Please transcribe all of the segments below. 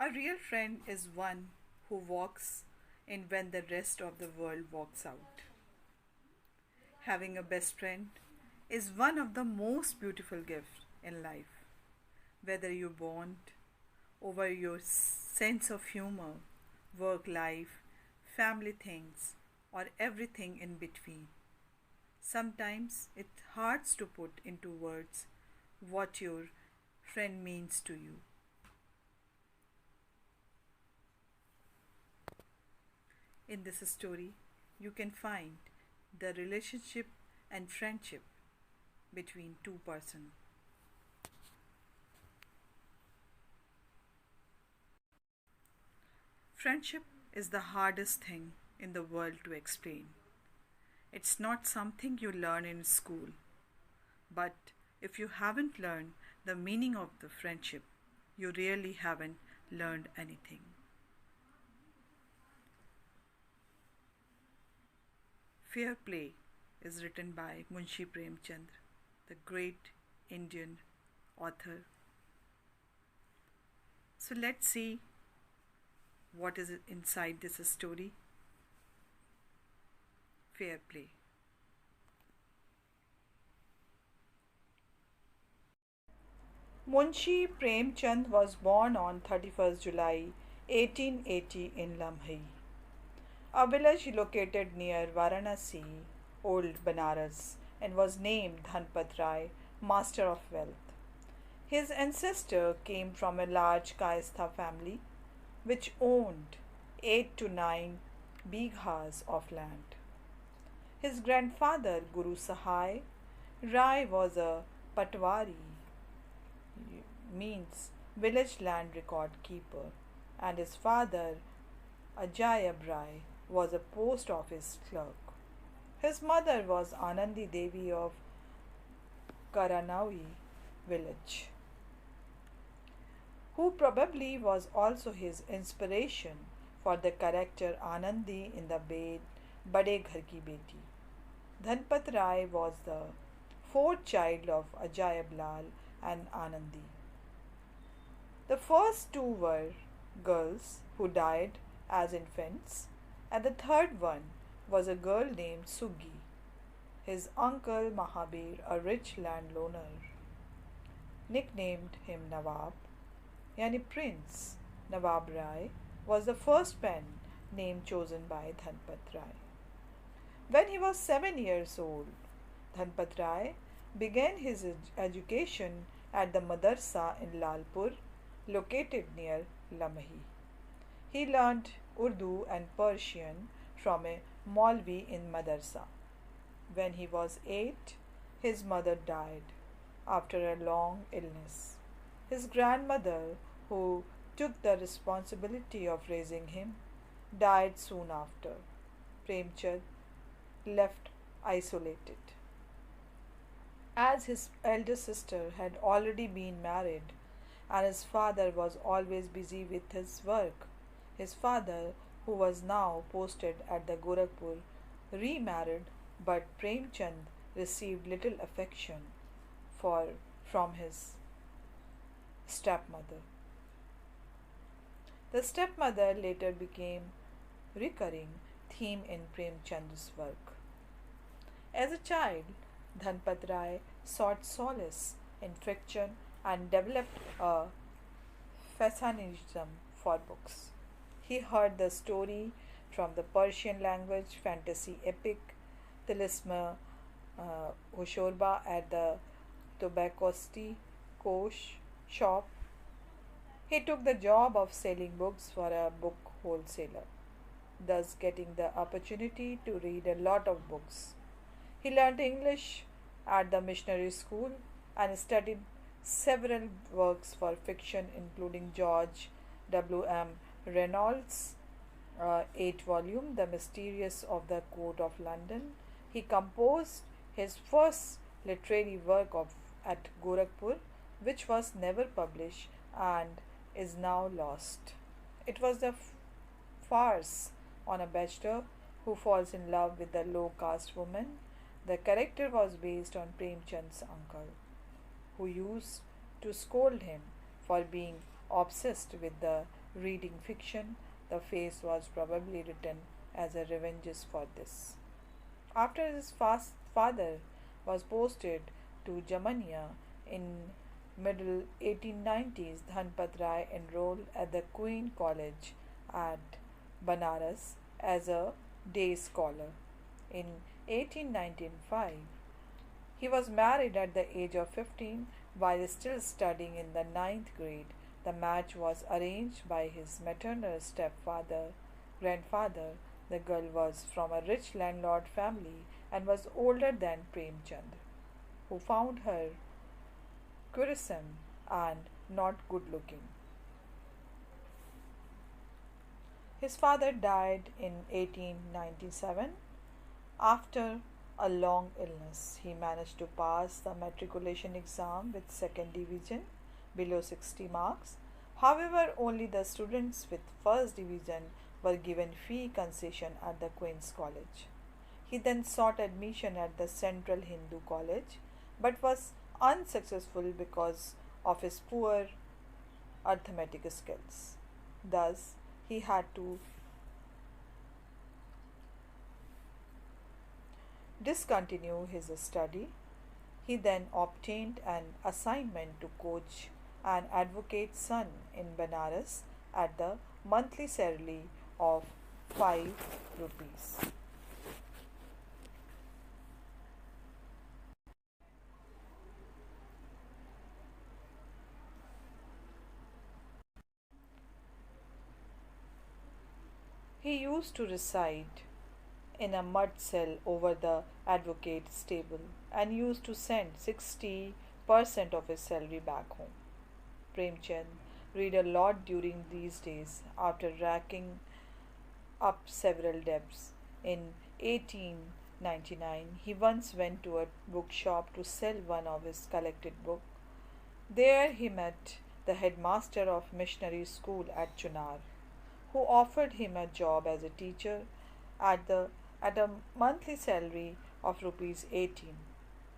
A real friend is one who walks in when the rest of the world walks out. Having a best friend is one of the most beautiful gifts in life. Whether you bond over your sense of humor, work life, family things, or everything in between. Sometimes it's hard to put into words what your friend means to you. In this story, you can find the relationship and friendship between two persons. Friendship is the hardest thing in the world to explain. It's not something you learn in school, but if you haven't learned the meaning of the friendship, you really haven't learned anything. Fair Play is written by Munshi Premchand, the great Indian author. So let's see what is inside this story. Fair Play. Munshi Premchand was born on 31st July 1880 in Lamhi, a village located near Varanasi, Old Banaras, and was named Dhanpat Rai, Master of Wealth. His ancestor came from a large Kayastha family which owned 8 to 9 bighas of land. His grandfather, Guru Sahai Rai, was a patwari, means village land record keeper, and his father, Ajayab Rai, was a post office clerk. His mother was Anandi Devi of Karanavi village, who probably was also his inspiration for the character Anandi in the Bade Ghar Ki Beti. Dhanpat Rai was the fourth child of Ajayab Lal and Anandi. The first two were girls who died as infants, and the third one was a girl named Suggi. His uncle Mahabir, a rich landowner, nicknamed him Nawab, yani Prince Nawab Rai, was the first pen name chosen by Dhanpat Rai. When he was 7 years old, Dhanpat Rai began his education at the madarsa in Lalpur, located near Lamhi. He learnt Urdu and Persian from a Maulvi in madarsa. When he was 8, his mother died after a long illness. His grandmother, who took the responsibility of raising him, died soon after. Premchand left isolated. As his elder sister had already been married and his father was always busy with his work, his father, who was now posted at the Gorakhpur, remarried, but Premchand received little affection for, from his stepmother. The stepmother later became recurring theme in Premchand's work. As a child, Dhanpat Rai sought solace in fiction and developed a fascination for books. He heard the story from the Persian language fantasy epic Tilisma Hoshorba at the Tobaccosti Kosh shop. He took the job of selling books for a book wholesaler, thus getting the opportunity to read a lot of books. He learned English at the missionary school and studied several works for fiction, including George W.M. Reynolds' 8 volume, The Mysterious of the Court of London. He composed his first literary work at Gorakhpur, which was never published and is now lost. It was the farce on a bachelor who falls in love with a low caste woman. The character was based on Premchand's uncle, who used to scold him for being obsessed with the Reading fiction, the face was probably written as a revenge for this. After his father was posted to Jamania in middle 1890s, Dhanpat Rai enrolled at the Queen College at Banaras as a day scholar. In 1895, he was married at the age of 15 while still studying in the ninth grade. The match was arranged by his maternal grandfather. The girl was from a rich landlord family and was older than Premchand, who found her quarrelsome and not good looking. His father died in 1897 after a long illness. He managed to pass the matriculation exam with second division below 60 marks. However, only the students with first division were given fee concession at the Queen's College. He then sought admission at the Central Hindu College but was unsuccessful because of his poor arithmetic skills. Thus, he had to discontinue his study. He then obtained an assignment to coach an advocate's son in Benares at the monthly salary of 5 rupees. He used to reside in a mud cell over the advocate's stable and used to send 60% of his salary back home. Premchand read a lot during these days after racking up several debts. In 1899, he once went to a bookshop to sell one of his collected books. There he met the headmaster of missionary school at Chunar, who offered him a job as a teacher at the at a monthly salary of rupees 18.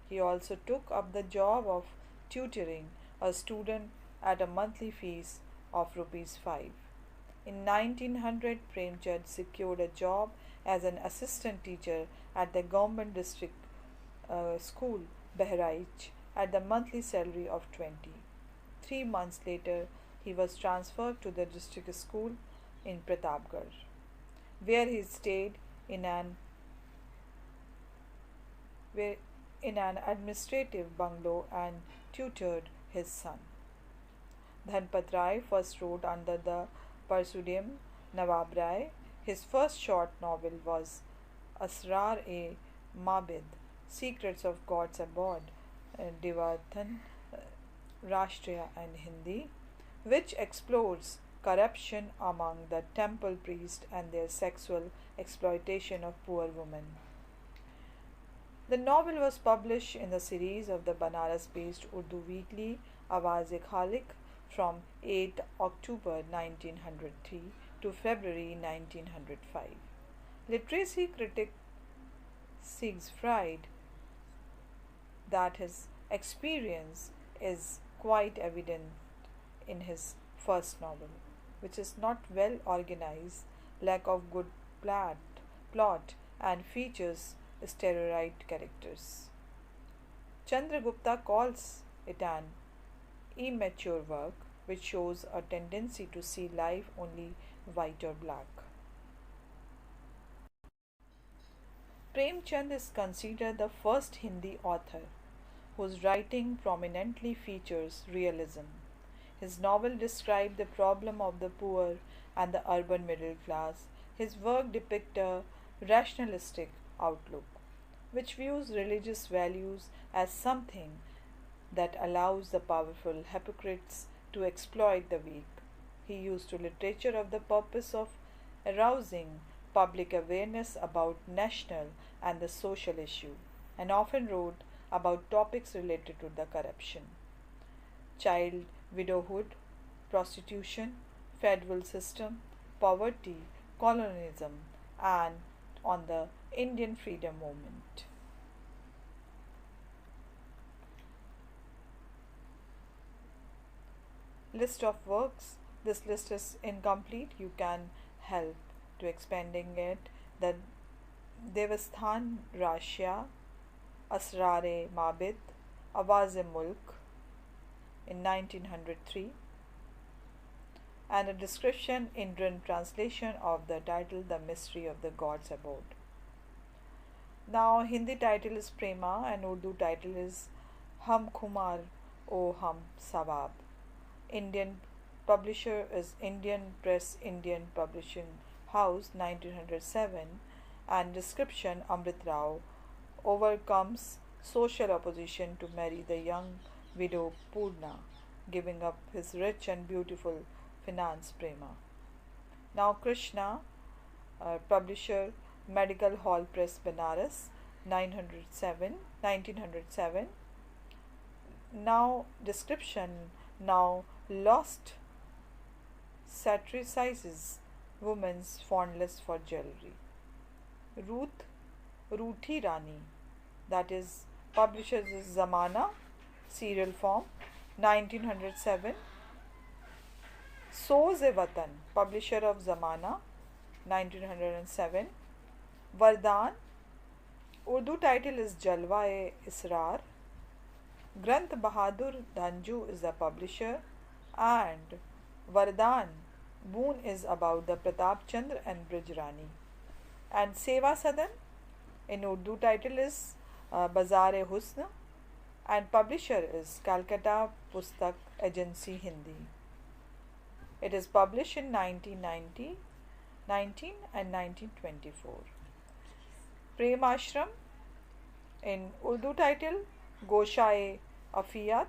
He also took up the job of tutoring a student at a monthly fees of rupees 5. In 1900, Premchand secured a job as an assistant teacher at the government district school, Bahraich, at the monthly salary of 20. 3 months later, he was transferred to the district school in Pratapgarh, where he stayed in an where in an administrative bungalow and tutored his son. Dhanpat Rai first wrote under the pseudonym Nawab Rai. His first short novel was Asrar-e Mabid, Secrets of Gods Abroad, Divathan Rashtriya and Hindi, which explores corruption among the temple priests and their sexual exploitation of poor women. The novel was published in the series of the Banaras based Urdu weekly Awaz e Khalik from 8 October 1903 to February 1905. Literacy critic Siegfried that his experience is quite evident in his first novel, which is not well organized, lack of good plot, and features stereotyped characters. Chandragupta calls it an immature work which shows a tendency to see life only white or black. Premchand is considered the first Hindi author whose writing prominently features realism. His novel described the problem of the poor and the urban middle class. His work depicts a rationalistic outlook, which views religious values as something that allows the powerful hypocrites to exploit the weak. He used to literature of the purpose of arousing public awareness about national and the social issue, and often wrote about topics related to the corruption, child widowhood, prostitution, federal system, poverty, colonialism, and on the Indian freedom movement. List of works This list is incomplete. You can help to expanding it. The Devasthan Rashya, Asrare Mabit, Awaz-e Mulk in 1903, and a description Indian translation of the title The Mystery of the God's Abode. Now Hindi title is Prema and Urdu title is Hum Khumar O Hum Sawab. Indian publisher is Indian Press Indian Publishing House 1907, and description Amrit Rao overcomes social opposition to marry the young widow Purna, giving up his rich and beautiful finance Prema. Now Krishna, publisher Medical Hall Press Banaras 1907. Now description now lost satirizes woman's fondness for jewelry. Ruthi Rani, that is publishers is Zamana, serial form 1907. Soz-e-Watan, publisher of Zamana 1907. Vardhan, Urdu title is Jalwa-e-Israr. Granth Bahadur Dhanju is the publisher, and Vardhan Boon is about the Pratap Chandra and Brij Rani. And Seva Sadan in Urdu title is Bazaar-e-Husn, and publisher is Calcutta Pustak Agency Hindi. It is published in 1919 and 1924. Prem Ashram in Urdu title Goshaye Afiyat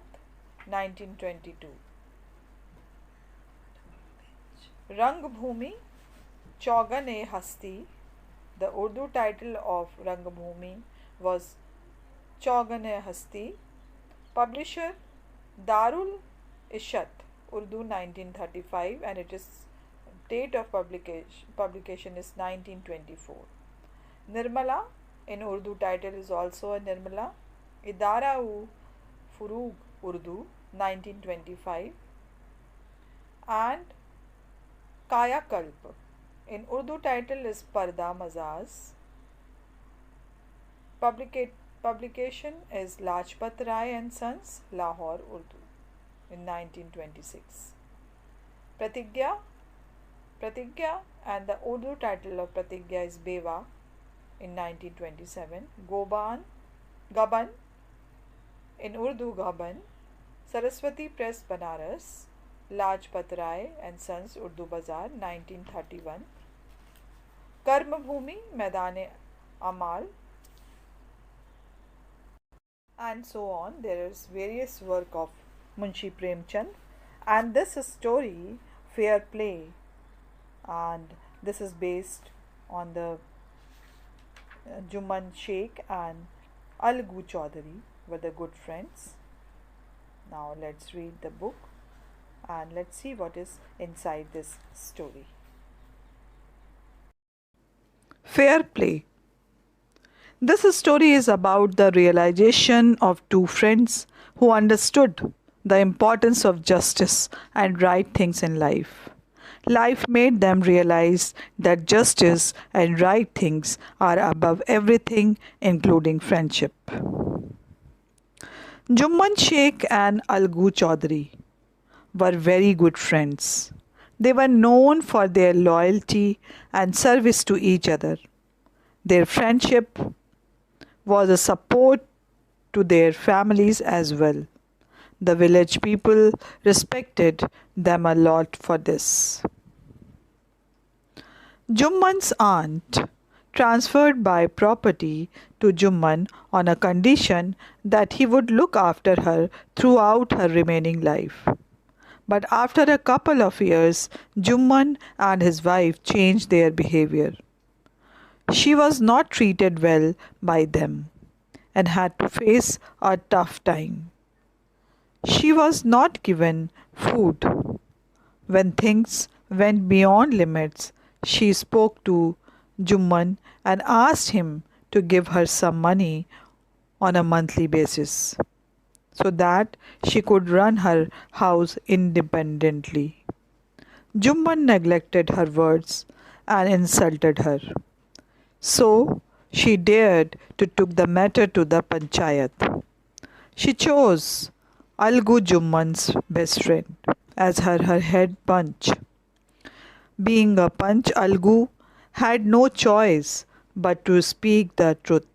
1922. Rang Bhumi Chaugan-e Hasti. The Urdu title of Rang Bhumi was Chaugan-e Hasti. Publisher Darul Ishat, Urdu 1935, and it is date of publication is 1924. Nirmala in Urdu title is also a Nirmala. Idara-u Furug Urdu 1925, and Kaya Kalp in Urdu title is Parda Mazaz. Publication is Lajpat Rai and Sons, Lahore, Urdu in 1926. Pratigya and the Urdu title of Pratigya is Beva in 1927. Gaban in Urdu Gaban, Saraswati Press Banaras, Lajpat Rai and Sons, Urdu Bazaar 1931. Karma Bhumi, Maidane Amal, and so on. There is various work of Munshi Premchand, and this is story Fair Play, and this is based on the Juman Sheikh and Algu Chaudhary were the good friends. Now let's read the book and let's see what is inside this story. Fair Play. This story is about the realization of two friends who understood the importance of justice and right things in life. Life made them realize that justice and right things are above everything, including friendship. Jumman Sheikh and Algu Chaudhary were very good friends. They were known for their loyalty and service to each other. Their friendship was a support to their families as well. The village people respected them a lot for this. Jumman's aunt transferred by property to Jumman on a condition that he would look after her throughout her remaining life. But after a couple of years, Jumman and his wife changed their behavior. She was not treated well by them and had to face a tough time. She was not given food. When things went beyond limits, she spoke to Jumman and asked him to give her some money on a monthly basis so that she could run her house independently. Jumman neglected her words and insulted her. So she dared to took the matter to the panchayat. She chose Algu Jumman's best friend as her head punch. Being a punch, Algu had no choice but to speak the truth.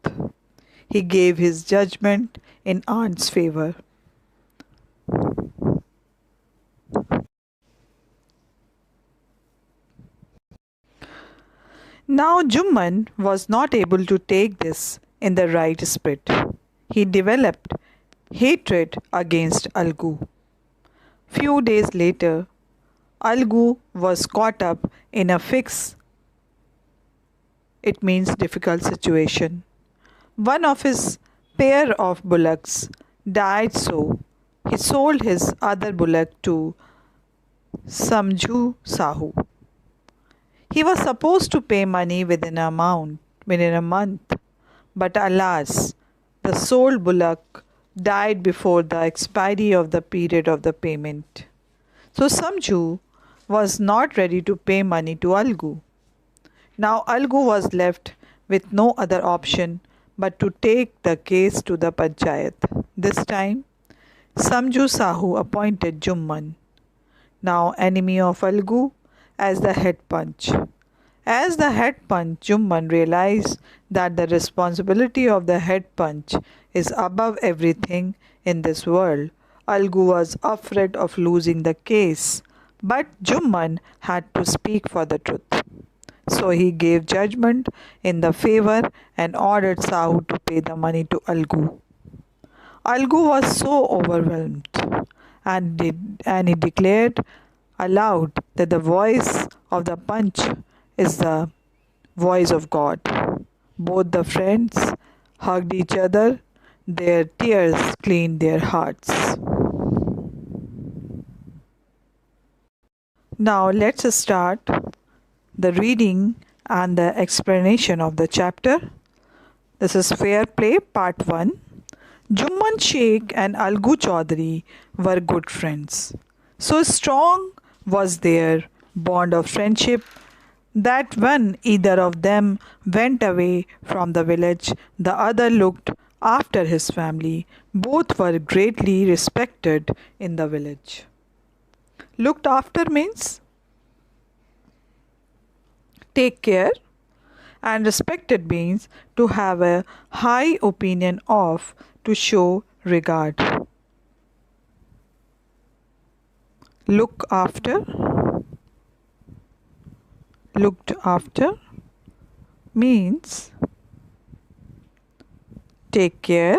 He gave his judgment in aunt's favor. Now Jumman was not able to take this in the right spirit. He developed hatred against Algu. Few days later, Algu was caught up in a fix. It means difficult situation. One of his pair of bullocks died, so he sold his other bullock to Samju Sahu. He was supposed to pay money within a month, but alas, the sold bullock died before the expiry of the period of the payment. So Samju was not ready to pay money to Algu. Now Algu was left with no other option but to take the case to the panchayat. This time, Samju Sahu appointed Jumman, now enemy of Algu, as the head punch. As the head punch, Jumman realized that the responsibility of the head punch is above everything in this world. Algu was afraid of losing the case, but Jumman had to speak for the truth. So he gave judgment in the favor and ordered Sahu to pay the money to Algu. Algu was so overwhelmed and he declared aloud that the voice of the punch is the voice of God. Both the friends hugged each other, their tears cleaned their hearts. Now let's start the reading and the explanation of the chapter. This is Fair Play Part 1. Jumman Sheikh and Algu Chaudhary were good friends. So strong was their bond of friendship that when either of them went away from the village, the other looked after his family. Both were greatly respected in the village. Looked after means take care, and respected means to have a high opinion of, to show regard. Looked after means take care,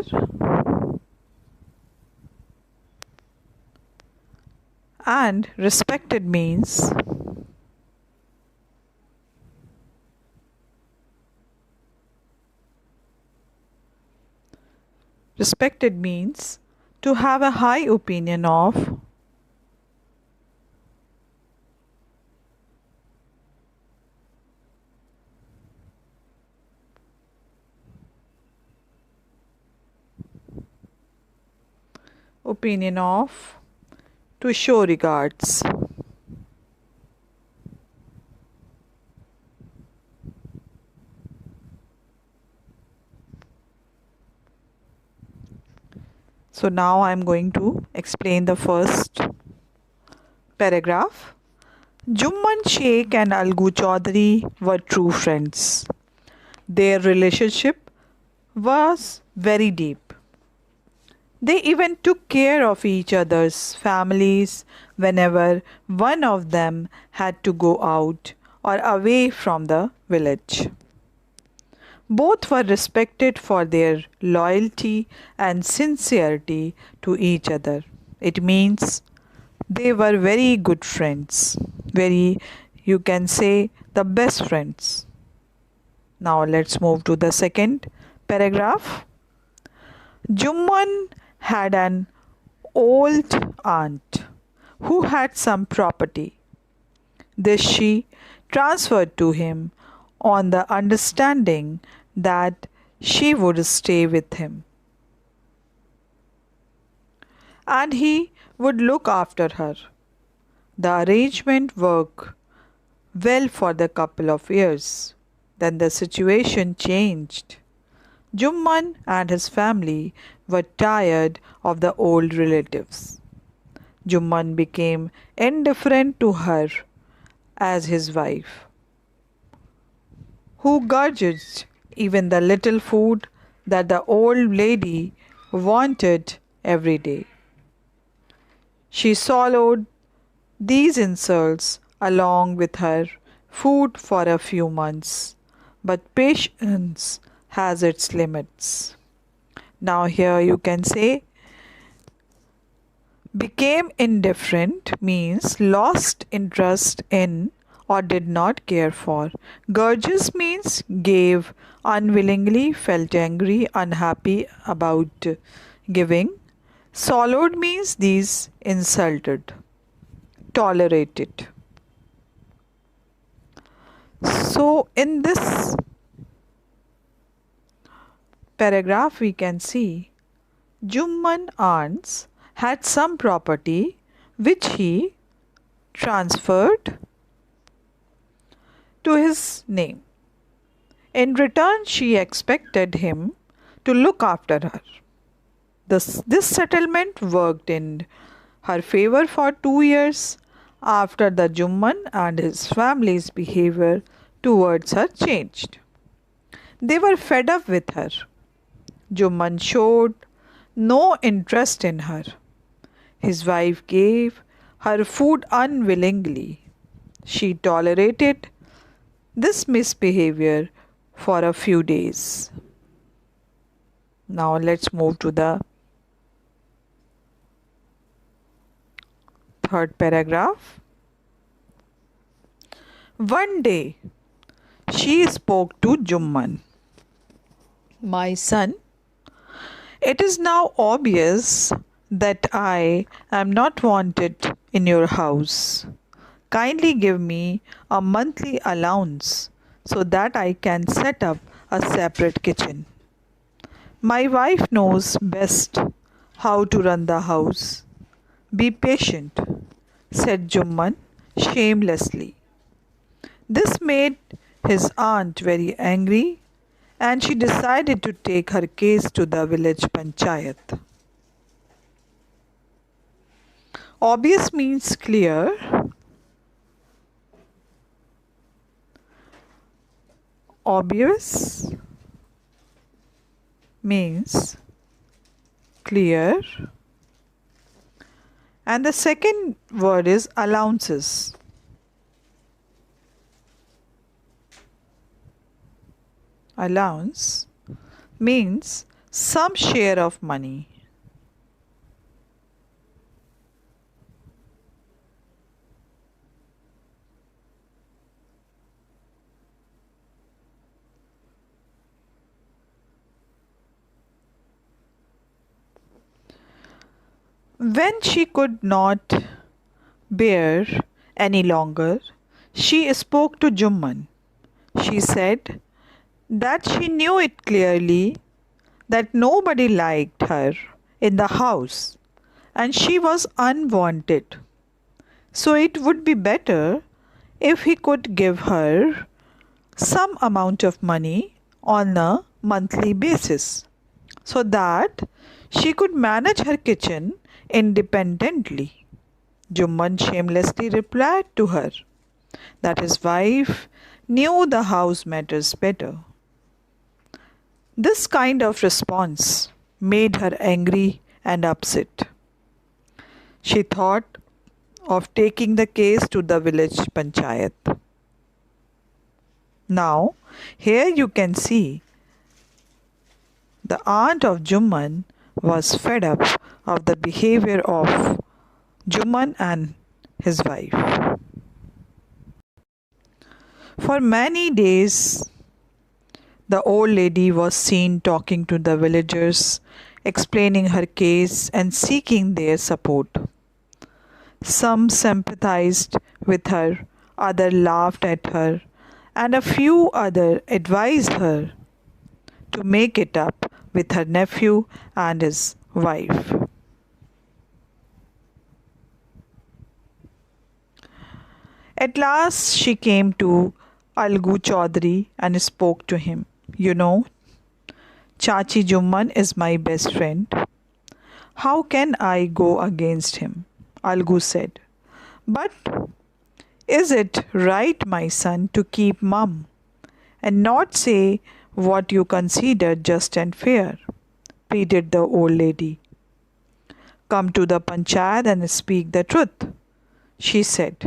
and respected means to have a high opinion of, to show regards. So now I am going to explain the first paragraph. Jumman Sheikh and Algu Chaudhary were true friends. Their relationship was very deep. They even took care of each other's families whenever one of them had to go out or away from the village. Both were respected for their loyalty and sincerity to each other. It means they were very good friends. You can say, the best friends. Now let's move to the second paragraph. Jumman had an old aunt who had some property. This she transferred to him on the understanding that she would stay with him and he would look after her. The arrangement worked well for the couple of years. Then the situation changed. Jumman and his family were tired of the old relatives. Jumman became indifferent to her as his wife, who grudged even the little food that the old lady wanted every day. She swallowed these insults along with her food for a few months, but patience has its limits. Now, here you can say became indifferent means lost interest in or did not care for. Grudges means gave unwillingly, felt angry, unhappy about giving. Swallowed means these insulted, tolerated. So, in this paragraph, we can see Jumman aunts had some property which he transferred to his name. In return, she expected him to look after her. This settlement worked in her favor for 2 years after the Jumman and his family's behavior towards her changed. They were fed up with her. Jumman showed no interest in her. His wife gave her food unwillingly. She tolerated this misbehavior for a few days. Now let's move to the third paragraph. One day she spoke to Jumman. My son, it is now obvious that I am not wanted in your house. Kindly give me a monthly allowance so that I can set up a separate kitchen. My wife knows best how to run the house. Be patient, said Jumman shamelessly. This made his aunt very angry and she decided to take her case to the village panchayat. Obvious means clear. Obvious means clear. And the second word is allowances. Allowance means some share of money. When she could not bear any longer, she spoke to Jumman. She said that she knew it clearly that nobody liked her in the house and she was unwanted. So it would be better if he could give her some amount of money on a monthly basis so that she could manage her kitchen independently. Jumman shamelessly replied to her that his wife knew the house matters better. This kind of response made her angry and upset. She thought of taking the case to the village panchayat. Now, here you can see the aunt of Jumman was fed up of the behavior of Jumman and his wife. For many days, the old lady was seen talking to the villagers, explaining her case and seeking their support. Some sympathized with her, others laughed at her, and a few others advised her to make it up with her nephew and his wife. At last she came to Algu Chaudhary and spoke to him. You know, Chachi Jumman is my best friend. How can I go against him? Algu said. But is it right, my son, to keep mum and not say what you consider just and fair? Pleaded the old lady. Come to the panchayat and speak the truth, she said.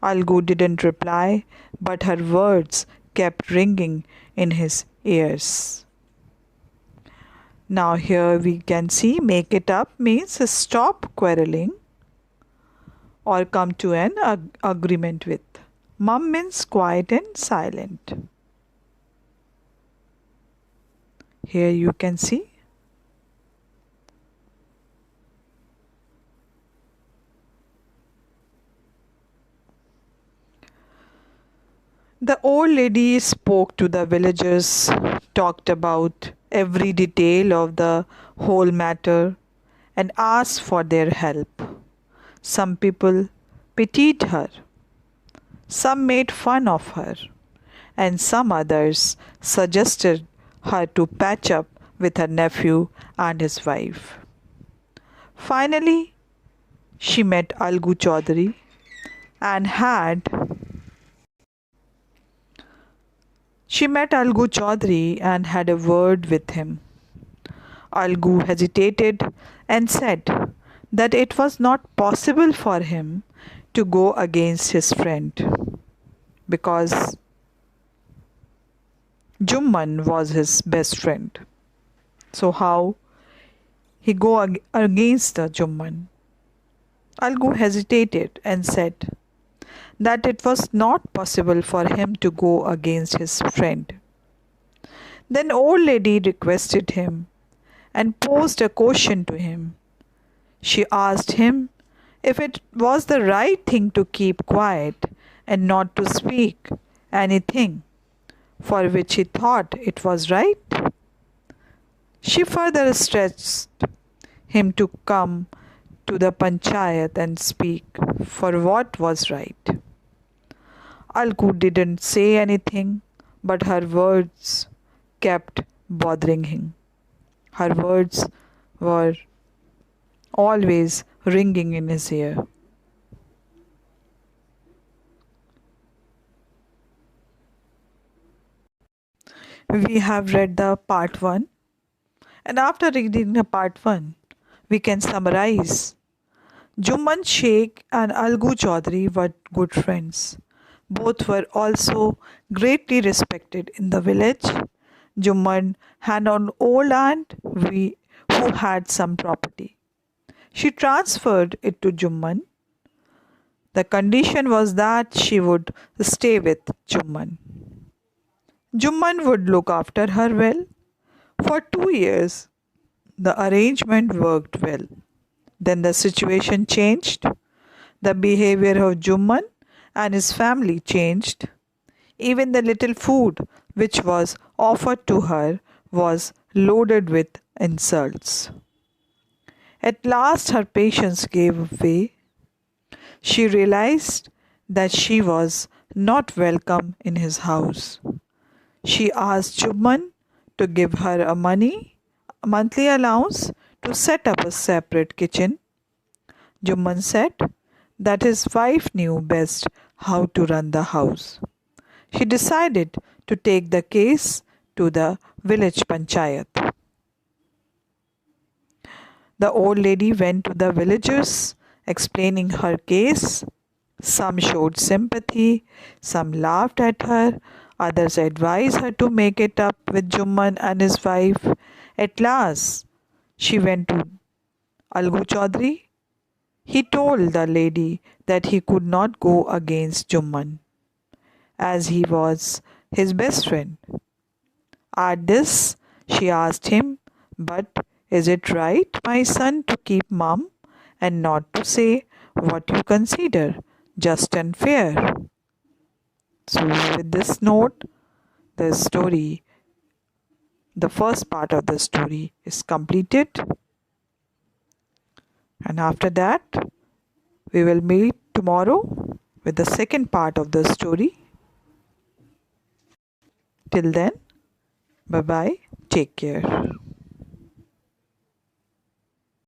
Algu didn't reply, but her words kept ringing in his ears. Now, here we can see make it up means stop quarreling or come to an agreement with. Mum means quiet and silent. Here you can see. The old lady spoke to the villagers, talked about every detail of the whole matter, and asked for their help. Some people pitied her, some made fun of her, and some others suggested her to patch up with her nephew and his wife. Finally, she met Algu Chaudhary and had a word with him. Algu hesitated and said that it was not possible for him to go against his friend because Jumman was his best friend. So how he go against the Jumman? Algu hesitated and said that it was not possible for him to go against his friend. Then old lady requested him and posed a question to him. She asked him if it was the right thing to keep quiet and not to speak anything for which he thought it was right. She further stretched him to come to the panchayat and speak for what was right. Algu didn't say anything, but her words kept bothering him. Her words were always ringing in his ear. We have read the part 1, and after reading the part 1, we can summarize. Jumman Sheikh and Algu Chaudhary were good friends. Both were also greatly respected in the village. Jumman had an old aunt who had some property. She transferred it to Jumman. The condition was that she would stay with Jumman. Jumman would look after her well. For 2 years, the arrangement worked well. Then the situation changed. The behavior of Jumman and his family changed. Even the little food which was offered to her was loaded with insults. At last her patience gave way. She realized that she was not welcome in his house. She asked Jumman to give her a monthly allowance to set up a separate kitchen. Jumman said that his wife knew best how to run the house. She decided to take the case to the village panchayat. The old lady went to the villagers explaining her case. Some showed sympathy, some laughed at her, others advised her to make it up with Jumman and his wife. At last, she went to Algu Chaudhary. He told the lady that he could not go against Jumman, as he was his best friend. At this, she asked him, "But is it right, my son, to keep mum and not to say what you consider just and fair?" So, with this note, the first part of the story is completed. And after that, we will meet tomorrow with the second part of the story. Till then, bye bye. Take care.